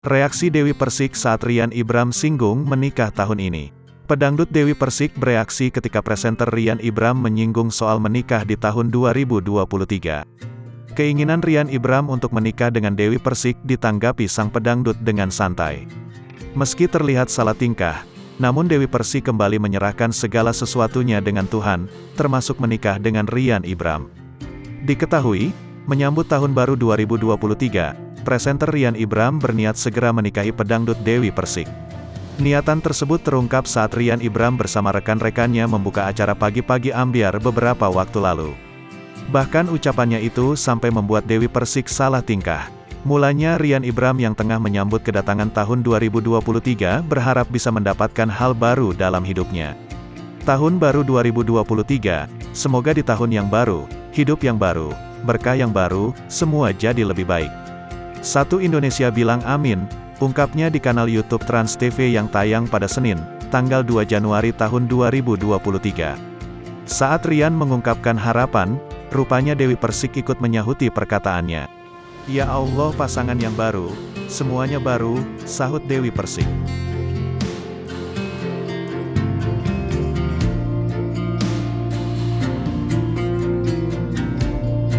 Reaksi Dewi Persik saat Ryan Ibram singgung menikah tahun ini. Pedangdut Dewi Persik bereaksi ketika presenter Ryan Ibram menyinggung soal menikah di tahun 2023. Keinginan Ryan Ibram untuk menikah dengan Dewi Persik ditanggapi sang pedangdut dengan santai. Meski terlihat salah tingkah, namun Dewi Persik kembali menyerahkan segala sesuatunya dengan Tuhan, termasuk menikah dengan Ryan Ibram. Diketahui, menyambut tahun baru 2023, presenter Ryan Ibram berniat segera menikahi pedangdut Dewi Persik. Niatan tersebut terungkap saat Ryan Ibram bersama rekan-rekannya membuka acara pagi-pagi ambyar beberapa waktu lalu. Bahkan ucapannya itu sampai membuat Dewi Persik salah tingkah. Mulanya Ryan Ibram yang tengah menyambut kedatangan tahun 2023 berharap bisa mendapatkan hal baru dalam hidupnya. Tahun baru 2023, semoga di tahun yang baru, hidup yang baru, berkah yang baru, semua jadi lebih baik. Satu Indonesia bilang amin, ungkapnya di kanal YouTube Trans TV yang tayang pada Senin, tanggal 2 Januari tahun 2023. Saat Ryan mengungkapkan harapan, rupanya Dewi Persik ikut menyahuti perkataannya. "Ya Allah, pasangan yang baru, semuanya baru," sahut Dewi Persik.